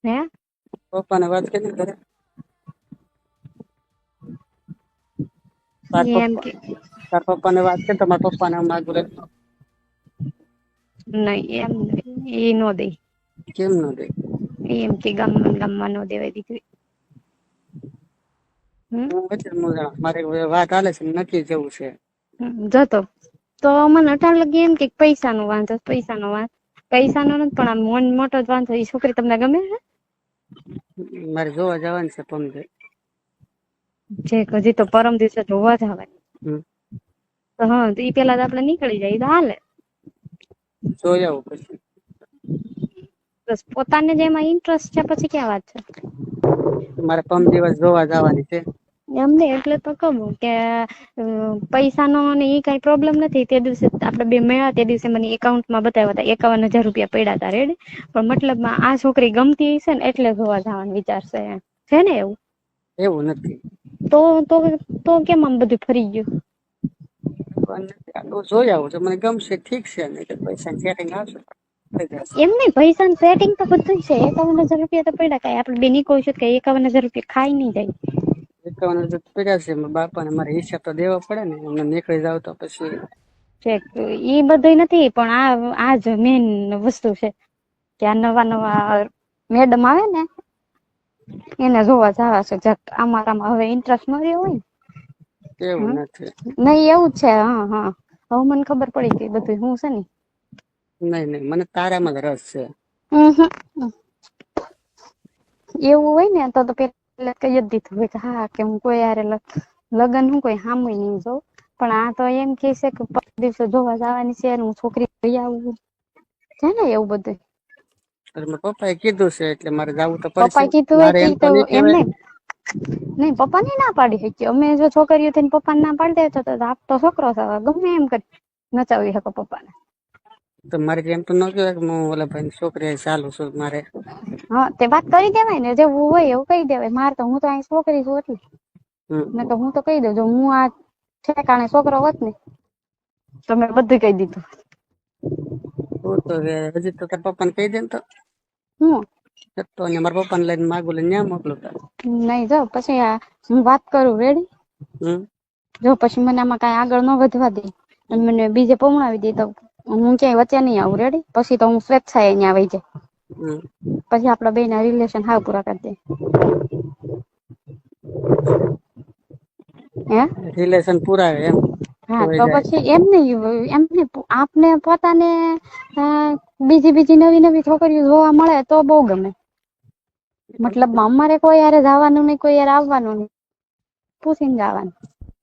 હે પપ્પાને વાત કરી કરે તાર એમ પપ્પા કે તાર પપ્પાને વાત કરી તમારા પપ્પાને માગું રે નહીં એમ એ નો દે. કેમ ન દે એમ કે ગામમાં નો દેવાય દીકરી. હું એટલે મારી વાત હાલે છે નક્કી જેવું છે. જતો તો મને અટાણ લગી એમ કે પૈસા નો વાંધો પૈસા નો નથી પણ આ મોટો જ વાંધો એ છોકરી તમને ગમે છે? મારે જોવા જવાનું છે પમદે. છે હજી તો પરમ દિવસે જોવા જવાની. હમ તો હા તો ઈ પેલા તો આપડે નીકળી જાય તો હાલે. જોઈ આવું પછી. બસ પોતાને જ એમાં ઇન્ટરેસ્ટ છે પછી ક્યાં વાત છે. મારે પમ દિવસ જોવા જવાની છે. એમને એટલે તો કહું કે પૈસા નો ને એ કઈ પ્રોબ્લેમ નથી તે દિવસે આપડે બે મેળ્યા તે દિવસે મને એકાઉન્ટમાં બતાવ્યા હતા 51,000 રૂપિયા પડ્યા હતા રેડી. પણ મતલબમાં આ છોકરી ગમતી હશે ને એટલે જોવા જવાનું વિચારશે એમ છે ને એવું. એવું નથી. તો કેમ આમ બધું ફરી ગયું. જોઈ આવું તો મને ગમશે ઠીક છે નઈ તો પૈસા સેટિંગ આવશે. થઈ જશે એમ નઈ પૈસા ન સેટિંગ તો બધું છે 51,000 રૂપિયા તો પડ્યા કાય આપડે બેની કહું છું કે 51,000 રૂપિયા ખાઈ નઈ જાય. 51,000 પડ્યા છે બાપા ને મારે હિસાબ તો દેવા પડે ને એમને નીકળી જાવ તો પછી. ઈ બધું નથી પણ આજ મેન વસ્તુ છે. ત્યાં નવા મેડમ આવે ને એને જોવા જવા છે અમારામાં હવે ઇન્ટરેસ્ટ ન રહ્યો હોય ને. એવું નથી. નઈ એવું જ છે હા હવે મને ખબર પડી ગઈ બધું હું છે ને. નઈ મને તારામાં જ રસ છે. એવું હોય ને તો પેલા કઈ જ દીધું હોય કે હા કે હું કોઈ હારે લગ્ન હું કોઈ હામુય નઈ જોઉં. પણ આ તો એમ કે છે કે પરમ દિવસે જોવા જવાની છે હું છોકરી લઈ આવું. છે ને એવું બધું. મારા પપ્પા એ કીધું છે એટલે મારે જવું તો પડશે પપ્પા કીધું હોય મારે કે એમ તો નઈ એમ કેવાય. નઈ નઈ પપ્પા ની ના પાડી શકી અમે જો છોકરીઓ થઈને પપ્પા ને ના પાડી દે તો આપતો છોકરો છે ગમે એમ કરી નચાવી શકો પપ્પા ને. તો મારે એમ તો ન કેવાય કે હું ઓલા ભાઈની છોકરી ચાલુ છું મારે. હા તે વાત કરી દેવાય ને જેવું હોય એવું કઈ દેવાય મારે તો હું તો અહી છોકરી છું એટલે. હમ તો હું તો કહી દઉં હું આ ઠેકાણે છોકરો હોત ને તો મેં બધું કહી દીધું. તો હજી તો તાર પપ્પા ને કહી દે ને તો. હું. તો મારા પપ્પાને લઈને માગું લઈને ન્યા મોકલું. નઈ જાવ પછી હું વાત કરું રેડી. હમ. જો પછી મને આમાં કઈ આગળ ન વધવા દે અને મને બીજે પમણાવી દે તો હું ક્યાંય વચ્ચે નઈ આવું રેડી પછી તો હું સ્વેચ્છાએ અહીંયા વઈ જાય. હમ. પછી આપડા બે ના રિલેશન હાવ પૂરા કરી દે. હે. રિલેશન પુરાવે એમ. હા જોઈ તો જાય પછી એમ નઈ આપને પોતાને બીજી નવી છોકરીઓ જોવા મળે તો બઉ ગમે. મતલબ અમારે કોઈ યારે જવાનું નઈ કોઈ યારે આવવાનું નહી. પૂછીને જવાનું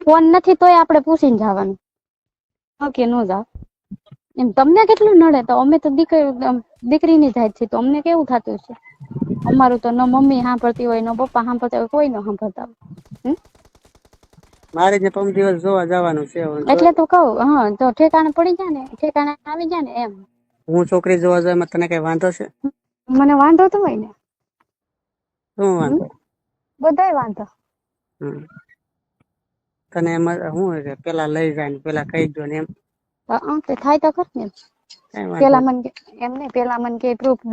ફોન નથી તોય આપડે પૂછીને જવાનું. કે ન જાવ એમ તમને કેટલું નડે તો અમે તો દીકરીની જાય છે તો અમને કેવું થતું છે. અમારું તો ન મમ્મી સાંભળતી હોય ન પપ્પા સાંભળતા હોય કોઈ ન સાંભળતા હોય. મારે જે પરમ દિવસ જોવા જવાનું છે. એટલે તો કઉ હા તો ઠેકાણે પડી જાય ને ઠેકાણે આવી જાય ને એમ. હું છોકરી જોવા જવામાં તને કઈ વાંધો છે. મને વાંધો તો હોય ને. શું વાંધો. બધાય વાંધો. હમ તને એમાં શું હોય કે પેલા લઈ જાય ને પેલા કહી દો ને એમ. તે થાય તો ખર ને કઈ વાંધો પેલા મને એમ નઈ પેલા મને કે પ્રૂફ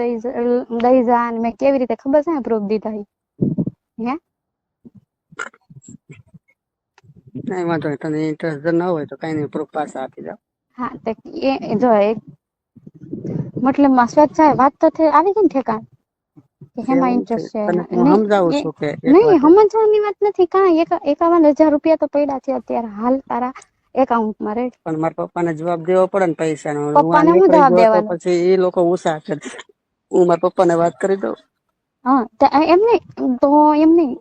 દઈ જા મેં કેવી રીતે ખબર છે ને પ્રૂફ દીધા. હે. કઈ વાંધો નઈ તને ઇન્ટરેસ્ટ ના હોય તો કઈ નઈ પ્રૂફ પાછા આપી જાવ. હા એ જો મતલબ સ્વેચ્છાએ વાત તો આવી ગઈ ને ઠેકાણે. હેમાં એવું ઇન્ટરેસ્ટ છે તને હું સમજાવું છું કે એક નહી વાત સમજવાની વાત નથી કા 51,000 રૂપિયા તો પડ્યા છે અત્યારે હાલ તારા એકાઉન્ટમાં રેડ. પણ મારા પપ્પા ને જવાબ દેવો પડે ને પૈસા ન હું આ પપ્પાને હું નીકળી જવાબ ગયો તો દેવાનો પછી એ લોકો ઉષા હું મારા પપ્પા ને વાત કરી દઉં. હા એમ નઈ તો એમ નઈ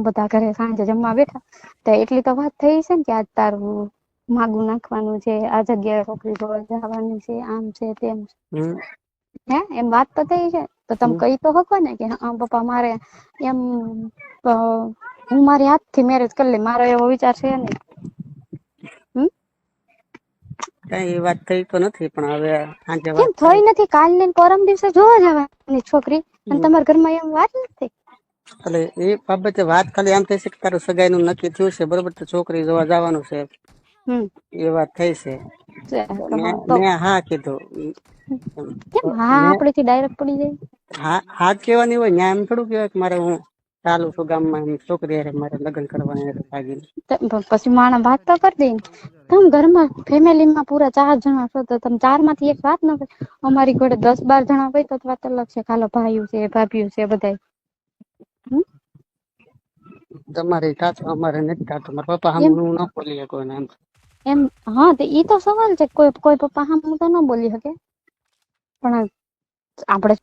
બધા ઘરે સાંજે જમવા બેઠા. તો એટલી તો વાત થઈ છે ને કે આજ તારું માગું નાખવાનું છે આ જગ્યાએ છોકરી જોવા જવાની છે આમ છે તેમ છે. હમ. હે એમ વાત તો થઈ છે તો તમે કઈ તો હકો ને કે પપ્પા મારે એમ હું મારી હાથ થી મેરેજ કરી લે મારો એવો વિચાર છે નઈ. કઈ એ વાત થઈ તો નથી પણ હવે સાંજે કેમ વાત થઈ કરી નથી કાલ ને પરમ દિવસે જોવા જવાની છોકરી અને તમારા ઘરમાં એમ વાત નથી. એટલે એ બાબતે વાત ખાલી આમ થઈ છે કે તારું સગાઈ નું નક્કી થયું છે બરોબર તો છોકરી જોવા જવાનું છે. હમ એ વાત થઈ છે. છે. તો મેં હા કીધું. કેમ હા મેં આપડેથી ડાયરેક્ટ પડી જાય? હા જ કહેવાની હોય. ન્યા એમ થોડું કહેવાય કે મારે હું ચાલુ છું ગામમાં એમ છોકરી હારે મારે લગ્ન કરવાની હારે ભાગીને. પછી માણસ વાત તો કરી દે ને. તમે ઘરમાં ફેમિલીમાં પૂરા 4 જણા છો તો તમે 4 માંથી એક વાત ન કરે. અમારી ઘરે 10-12 જણા હોય તો વાત અલગ છે. ખાલો ભાઈઓ છે, ભાભીઓ છે, બધાય. તમારે થાતું અમારે નથી થાતું. મારા પપ્પા સામે એમ હું ન બોલી શકું એમ. એમ હા તો ઈ તો સવાલ છે. કોઈ પપ્પા સામે તો ન બોલી શકે, પણ આપણે